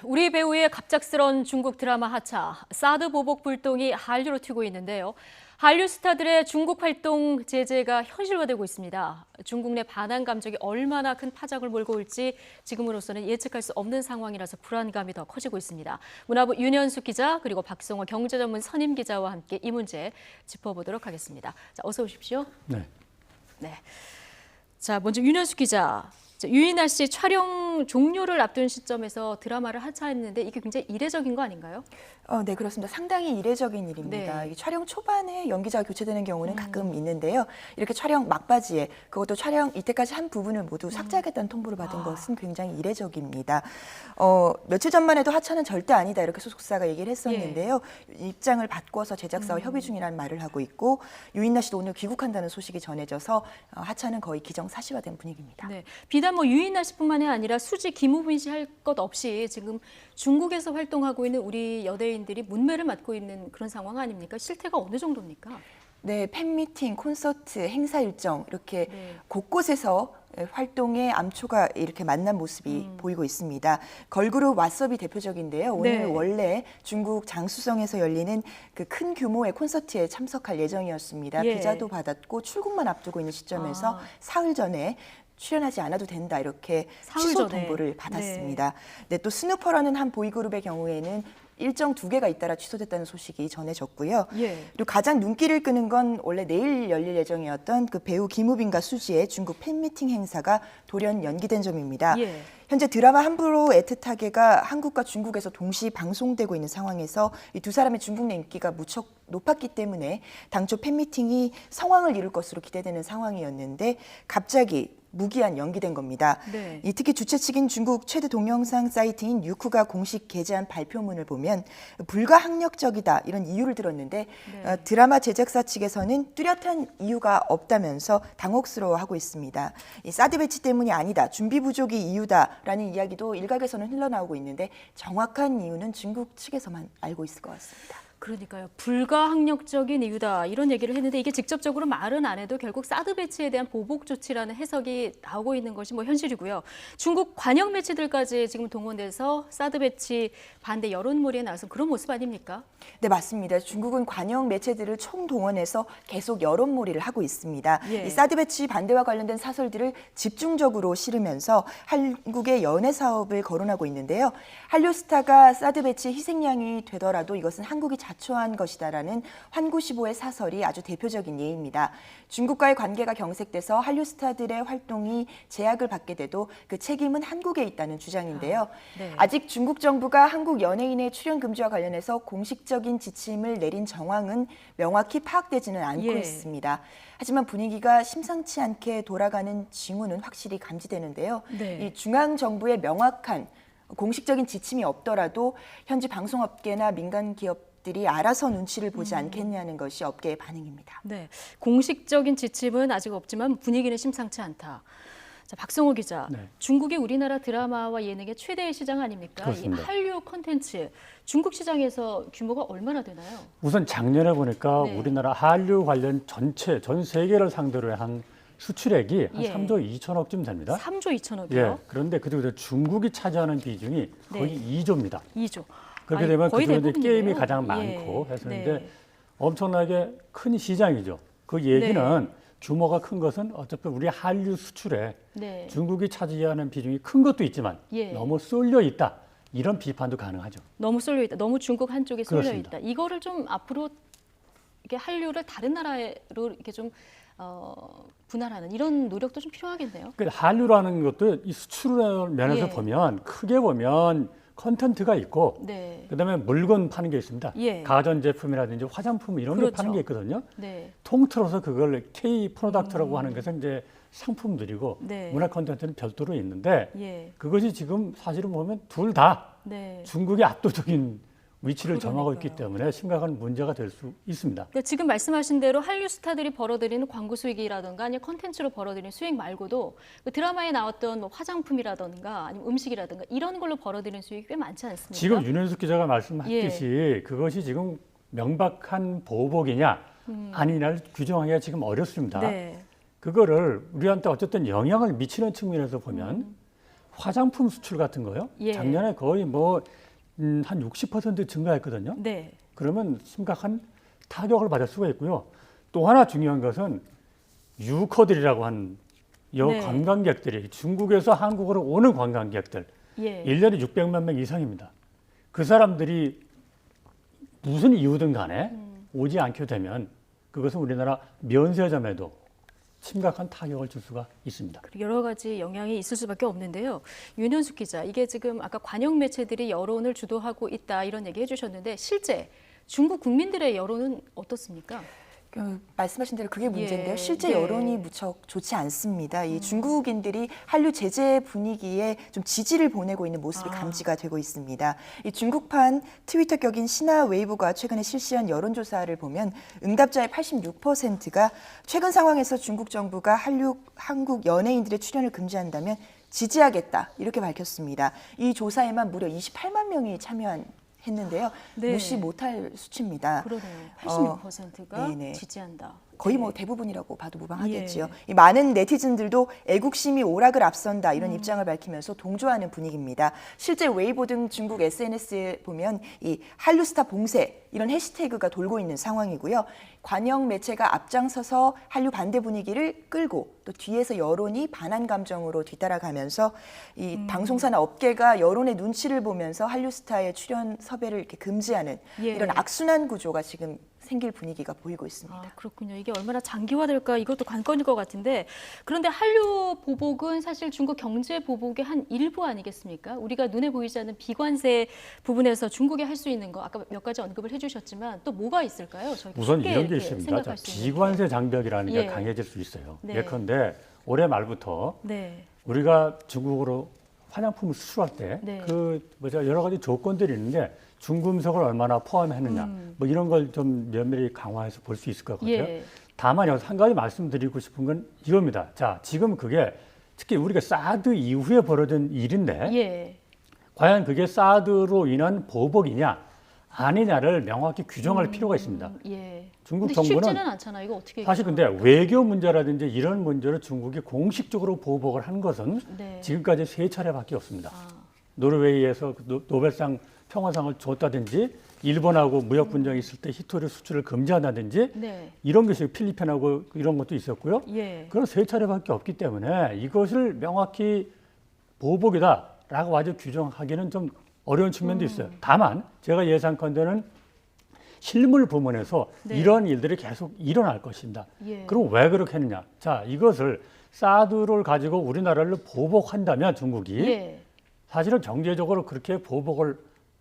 우리 배우의 갑작스런 중국 드라마 하차, 사드 보복 불똥이 한류로 튀고 있는데요. 한류 스타들의 중국 활동 제재가 현실화되고 있습니다. 중국 내 반한 감정이 얼마나 큰 파장을 몰고 올지 지금으로서는 예측할 수 없는 상황이라서 불안감이 더 커지고 있습니다. 문화부 윤현숙 기자 그리고 박성호 경제전문 선임 기자와 함께 이 문제 짚어보도록 하겠습니다. 자, 어서 오십시오. 네. 자, 먼저 윤현숙 기자. 유인나 씨 촬영 종료를 앞둔 시점에서 드라마를 하차했는데 이게 굉장히 이례적인 거 아닌가요? 네, 그렇습니다. 상당히 이례적인 일입니다. 네. 촬영 초반에 연기자가 교체되는 경우는 가끔 있는데요. 이렇게 촬영 막바지에 그것도 촬영 이때까지 한 부분을 모두 삭제하겠다는 통보를 받은 것은 굉장히 이례적입니다. 며칠 전만 해도 하차는 절대 아니다 이렇게 소속사가 얘기를 했었는데요. 입장을 바꿔서 제작사와 협의 중이라는 말을 하고 있고 유인나 씨도 오늘 귀국한다는 소식이 전해져서 하차는 거의 기정사실화된 분위기입니다. 네. 비단 유인나 씨뿐만이 아니라 수지 김우빈 씨 할 것 없이 지금 중국에서 활동하고 있는 우리 여대인들이 문매를 맞고 있는 그런 상황 아닙니까? 실태가 어느 정도입니까? 네, 팬미팅, 콘서트, 행사 일정 이렇게 곳곳에서 활동의 암초가 이렇게 만난 모습이 보이고 있습니다. 걸그룹 왓썹이 대표적인데요. 오늘 원래 중국 장수성에서 열리는 그 큰 규모의 콘서트에 참석할 예정이었습니다. 비자도 받았고 출국만 앞두고 있는 시점에서 사흘 전에 출연하지 않아도 된다 이렇게 취소 통보를 받았습니다. 네, 또 스누퍼라는 한 보이그룹의 경우에는 일정 2개가 잇따라 취소됐다는 소식이 전해졌고요. 그리고 가장 눈길을 끄는 건 원래 내일 열릴 예정이었던 그 배우 김우빈과 수지의 중국 팬미팅 행사가 돌연 연기된 점입니다. 현재 드라마 함부로 애틋하게가 한국과 중국에서 동시 방송되고 있는 상황에서 이 두 사람의 중국 내 인기가 무척 높았기 때문에 당초 팬미팅이 성황을 이룰 것으로 기대되는 상황이었는데 갑자기 무기한 연기된 겁니다. 특히 주최 측인 중국 최대 동영상 사이트인 유쿠가 공식 게재한 발표문을 보면 불가항력적이다 이런 이유를 들었는데 드라마 제작사 측에서는 뚜렷한 이유가 없다면서 당혹스러워하고 있습니다. 이 사드 배치 때문이 아니다, 준비 부족이 이유다라는 이야기도 일각에서는 흘러나오고 있는데 정확한 이유는 중국 측에서만 알고 있을 것 같습니다. 그러니까요. 불가항력적인 이유다 이런 얘기를 했는데 이게 직접적으로 말은 안 해도 결국 사드 배치에 대한 보복 조치라는 해석이 나오고 있는 것이 현실이고요. 중국 관영 매체들까지 지금 동원돼서 사드 배치 반대 여론몰이에 나선 그런 모습 아닙니까? 네, 맞습니다. 중국은 관영 매체들을 총동원해서 계속 여론몰이를 하고 있습니다. 이 사드 배치 반대와 관련된 사설들을 집중적으로 실으면서 한국의 연예 사업을 거론하고 있는데요. 한류 스타가 사드 배치 희생양이 되더라도 이것은 한국이 자초한 것이다라는 환구시보의 사설이 아주 대표적인 예입니다. 중국과의 관계가 경색돼서 한류 스타들의 활동이 제약을 받게 돼도 그 책임은 한국에 있다는 주장인데요. 아직 중국 정부가 한국 연예인의 출연 금지와 관련해서 공식적인 지침을 내린 정황은 명확히 파악되지는 않고 있습니다. 하지만 분위기가 심상치 않게 돌아가는 징후는 확실히 감지되는데요. 이 중앙 정부의 명확한 공식적인 지침이 없더라도 현지 방송업계나 민간 기업들이 알아서 눈치를 보지 않겠냐는 것이 업계의 반응입니다. 네, 공식적인 지침은 아직 없지만 분위기는 심상치 않다. 자, 박성호 기자, 중국이 우리나라 드라마와 예능의 최대의 시장 아닙니까? 그렇습니다. 이 한류 콘텐츠, 중국 시장에서 규모가 얼마나 되나요? 우선 작년에 보니까 우리나라 한류 관련 전체 전 세계를 상대로 한 수출액이 한 3조 2천억쯤 됩니다. 3조 2천억이요? 그런데 그중에서 중국이 차지하는 비중이 거의 2조입니다. 2조. 그렇게 되면 그중에 게임이 가장 많고 해서인데 엄청나게 큰 시장이죠. 그 얘기는 규모가 큰 것은 어차피 우리 한류 수출에 중국이 차지하는 비중이 큰 것도 있지만 너무 쏠려 있다. 이런 비판도 가능하죠. 너무 쏠려 있다. 너무 중국 한쪽에 쏠려 그렇습니다. 있다. 이거를 좀 앞으로 이게 한류를 다른 나라로 이렇게 좀 분할하는 이런 노력도 좀 필요하겠네요. 한류라는 것도 이 수출 면에서 보면 크게 보면 컨텐츠가 있고 그다음에 물건 파는 게 있습니다. 가전제품이라든지 화장품 이런 게 파는 게 있거든요. 통틀어서 그걸 K 프로덕트라고 하는 것은 이제 상품들이고 문화 컨텐츠는 별도로 있는데 그것이 지금 사실은 보면 둘 다 중국의 압도적인 위치를 점하고 있기 때문에 심각한 문제가 될 수 있습니다. 그러니까 지금 말씀하신 대로 한류 스타들이 벌어들이는 광고 수익이라든가 아니면 컨텐츠로 벌어들이는 수익 말고도 그 드라마에 나왔던 화장품이라든가 아니면 음식이라든가 이런 걸로 벌어들이는 수익이 꽤 많지 않습니까? 지금 윤현숙 기자가 말씀하셨듯이 그것이 지금 명백한 보복이냐 아니냐를 규정하기가 지금 어렵습니다. 그거를 우리한테 어쨌든 영향을 미치는 측면에서 보면 화장품 수출 같은 거요. 예. 작년에 거의 뭐 한 60% 증가했거든요. 네. 그러면 심각한 타격을 받을 수가 있고요. 또 하나 중요한 것은 유커들이라고 하는 네. 관광객들이 중국에서 한국으로 오는 관광객들 예. 1년에 600만 명 이상입니다. 그 사람들이 무슨 이유든 간에 오지 않게 되면 그것은 우리나라 면세점에도 심각한 타격을 줄 수가 있습니다. 여러 가지 영향이 있을 수밖에 없는데요. 윤현숙 기자, 이게 지금 아까 관영 매체들이 여론을 주도하고 있다 이런 얘기 해주셨는데 실제 중국 국민들의 여론은 어떻습니까? 말씀하신 대로 그게 문제인데요. 예, 실제 여론이 무척 좋지 않습니다. 이 중국인들이 한류 제재 분위기에 좀 지지를 보내고 있는 모습이 감지가 되고 있습니다. 이 중국판 트위터 격인 신화 웨이보가 최근에 실시한 여론조사를 보면 응답자의 86%가 최근 상황에서 중국 정부가 한국 연예인들의 출연을 금지한다면 지지하겠다 이렇게 밝혔습니다. 이 조사에만 무려 28만 명이 했는데요. 네. 무시 못할 수치입니다. 그러네요. 86%가 네네. 지지한다. 거의 네. 뭐 대부분이라고 봐도 무방하겠지요. 예. 이 많은 네티즌들도 애국심이 오락을 앞선다 이런 입장을 밝히면서 동조하는 분위기입니다. 실제 웨이보 등 중국 SNS에 보면 이 한류 스타 봉쇄 이런 해시태그가 돌고 있는 상황이고요. 관영 매체가 앞장서서 한류 반대 분위기를 끌고 또 뒤에서 여론이 반한 감정으로 뒤따라가면서 이 방송사나 업계가 여론의 눈치를 보면서 한류 스타의 출연 섭외를 이렇게 금지하는 예. 이런 악순환 구조가 지금 생길 분위기가 보이고 있습니다. 아, 그렇군요. 이게 얼마나 장기화될까 이것도 관건일 것 같은데 그런데 한류 보복은 사실 중국 경제 보복의 한 일부 아니겠습니까? 우리가 눈에 보이지 않는 비관세 부분에서 중국이 할 수 있는 거 아까 몇 가지 언급을 해주셨지만 또 뭐가 있을까요? 우선 이런 게 있습니다. 비관세 장벽이라는 게 예. 강해질 수 있어요. 네. 예컨대 올해 말부터 네. 우리가 중국으로 화장품을 수출할 때 네. 여러 가지 조건들이 있는데 중금속을 얼마나 포함했느냐 뭐 이런 걸 좀 면밀히 강화해서 볼 수 있을 것 같아요. 예. 다만 여기서 한 가지 말씀드리고 싶은 건 이겁니다. 자, 지금 그게 특히 우리가 사드 이후에 벌어진 일인데 예. 과연 그게 사드로 인한 보복이냐 아니냐를 명확히 규정할 필요가 있습니다. 예. 중국 근데 정부는 쉽지는 않잖아요. 이거 어떻게 사실 근데 외교 문제라든지 이런 문제로 중국이 공식적으로 보복을 한 것은 네. 지금까지 3차례밖에 없습니다. 아. 노르웨이에서 노벨상 평화상을 줬다든지 일본하고 무역 분쟁이 있을 때 히토리 수출을 금지한다든지 네. 이런 것이 필리핀하고 이런 것도 있었고요. 예. 그런 3차례밖에 없기 때문에 이것을 명확히 보복이다라고 아주 규정하기는 좀 어려운 측면도 있어요. 다만 제가 예상컨대는 실물 부문에서 네. 이런 일들이 계속 일어날 것입니다. 예. 그럼 왜 그렇게 했느냐? 자, 이것을 사드를 가지고 우리나라를 보복한다면 중국이 예. 사실은 경제적으로 그렇게 보복을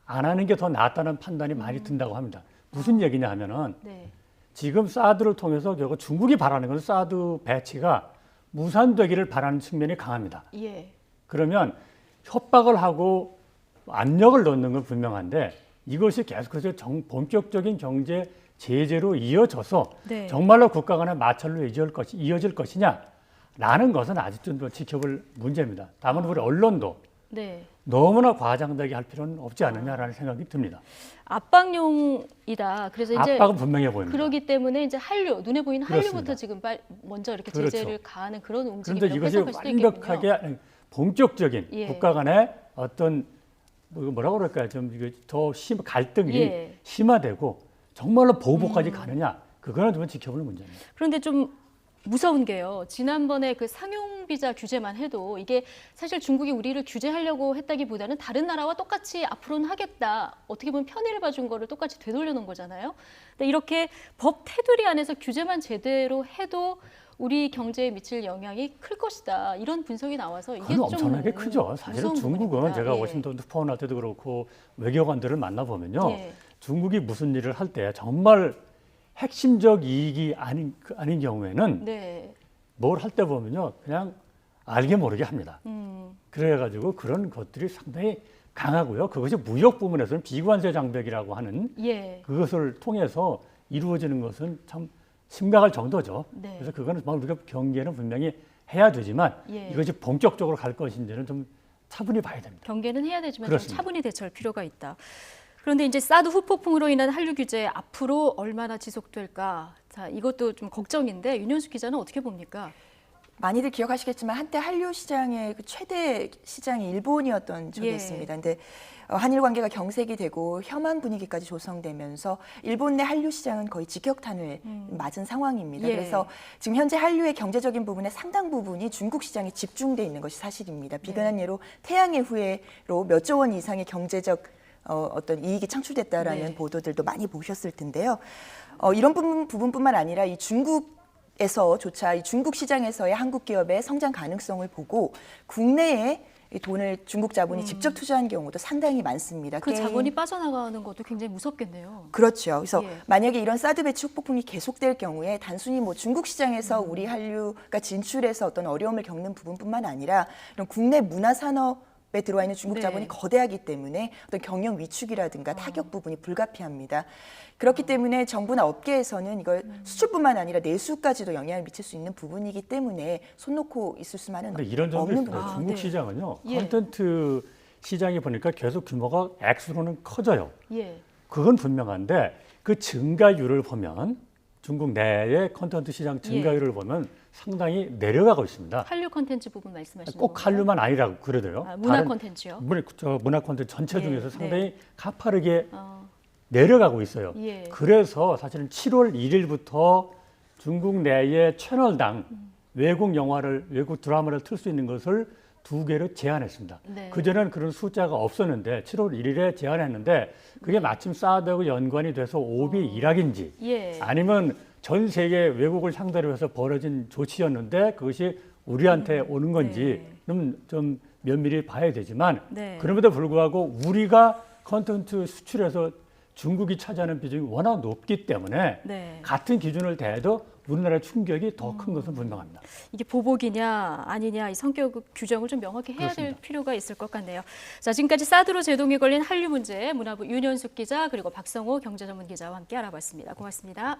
안 하는 게 더 낫다는 판단이 많이 든다고 합니다. 무슨 얘기냐 하면은 네. 지금 사드를 통해서 결국 중국이 바라는 것은 사드 배치가 무산되기를 바라는 측면이 강합니다. 예. 그러면 협박을 하고 압력을 넣는 건 분명한데 이것이 계속해서 본격적인 경제 제재로 이어져서 네. 정말로 국가 간의 마찰로 이어질 것이냐라는 것은 아직 좀 더 지켜볼 문제입니다. 다만 우리 언론도 네. 너무나 과장되게 할 필요는 없지 않느냐라는 생각이 듭니다. 압박용이다. 그래서 이제 압박은 분명해 보입니다. 그러기 때문에 이제 한류 눈에 보이는 그렇습니다. 한류부터 지금 먼저 이렇게 그렇죠. 제재를 가하는 그런 그런데 움직임이라고 이것이 해석할 수도 있겠군요. 완벽하게 본격적인 예. 국가 간의 어떤 뭐라고 그럴까요? 좀 이게 갈등이 예. 심화되고 정말로 보복까지 가느냐? 그거는 좀 지켜볼 문제입니다. 그런데 좀 무서운 게요. 지난번에 그 상용 비자 규제만 해도 이게 사실 중국이 우리를 규제하려고 했다기보다는 다른 나라와 똑같이 앞으로는 하겠다. 어떻게 보면 편의를 봐준 거를 똑같이 되돌려 놓은 거잖아요. 근데 이렇게 법 테두리 안에서 규제만 제대로 해도 우리 경제에 미칠 영향이 클 것이다. 이런 분석이 나와서 이게 그건 좀 엄청나게 크죠. 사실은 무서운 중국은 부분입니다. 제가 예. 워싱턴 포함할 때도 그렇고 외교관들을 만나보면요. 예. 중국이 무슨 일을 할 때 정말 핵심적 이익이 아닌 경우에는 네. 뭘 할 때 보면요. 그냥 알게 모르게 합니다. 음. 그래가지고 그런 것들이 상당히 강하고요. 그것이 무역 부문에서는 비관세 장벽이라고 하는 예. 그것을 통해서 이루어지는 것은 참 심각할 정도죠. 네. 그래서 그거는 우리가 경계는 분명히 해야 되지만 예. 이것이 본격적으로 갈 것인지는 좀 차분히 봐야 됩니다. 경계는 해야 되지만 좀 그렇습니다. 차분히 대처할 필요가 있다. 그런데 이제 사드 후폭풍으로 인한 한류 규제 앞으로 얼마나 지속될까? 자, 이것도 좀 걱정인데 윤현숙 기자는 어떻게 봅니까? 많이들 기억하시겠지만 한때 한류 시장의 그 최대 시장이 일본이었던 적이 있습니다. 근데 한일 관계가 경색이 되고 혐한 분위기까지 조성되면서 일본 내 한류 시장은 거의 직격탄을 맞은 상황입니다. 그래서 지금 현재 한류의 경제적인 부분의 상당 부분이 중국 시장에 집중돼 있는 것이 사실입니다. 비근한 예로 태양의 후예로 몇 조 원 이상의 경제적 어떤 이익이 창출됐다라는 보도들도 많이 보셨을 텐데요. 이런 부분뿐만 아니라 이 중국에서조차 이 중국 시장에서의 한국 기업의 성장 가능성을 보고 국내에 이 돈을 중국 자본이 직접 투자한 경우도 상당히 많습니다. 그 자본이 빠져나가는 것도 굉장히 무섭겠네요. 그렇죠. 그래서 만약에 이런 사드 배치 후폭풍이 계속될 경우에 단순히 뭐 중국 시장에서 우리 한류가 진출해서 어떤 어려움을 겪는 부분뿐만 아니라 이런 국내 문화 산업에 들어와 있는 중국 자본이 거대하기 때문에 어떤 경영 위축이라든가 타격 부분이 불가피합니다. 그렇기 때문에 정부나 업계에서는 이걸 수출뿐만 아니라 내수까지도 영향을 미칠 수 있는 부분이기 때문에 손 놓고 있을 수만은 이런 점도 없는 있습니다. 부분이죠. 중국 시장은요. 콘텐츠 시장이 보니까 계속 규모가 액수로는 커져요. 그건 분명한데 그 증가율을 보면 중국 내의 콘텐츠 시장 증가율을 보면 상당히 내려가고 있습니다. 한류 콘텐츠 부분 말씀하시는 꼭 건가요? 한류만 아니라고 그러더요. 문화 콘텐츠요? 문화 콘텐츠 전체 중에서 상당히 가파르게 내려가고 있어요. 그래서 사실은 7월 1일부터 중국 내의 채널당 외국 영화를, 외국 드라마를 틀 수 있는 것을 2개로 제한했습니다. 그전에는 그런 숫자가 없었는데 7월 1일에 제한했는데 그게 마침 사드하고 연관이 돼서 오비 일학인지 아니면 전 세계 외국을 상대로 해서 벌어진 조치였는데 그것이 우리한테 오는 건지 좀 면밀히 봐야 되지만 그럼에도 불구하고 우리가 콘텐츠 수출해서 중국이 차지하는 비중이 워낙 높기 때문에 같은 기준을 대해도 우리나라 충격이 더 큰 것은 분명합니다. 이게 보복이냐 아니냐 이 성격 규정을 좀 명확히 해야 될 필요가 있을 것 같네요. 자, 지금까지 사드로 제동이 걸린 한류 문제 문화부 윤현숙 기자 그리고 박성호 경제전문기자와 함께 알아봤습니다. 고맙습니다.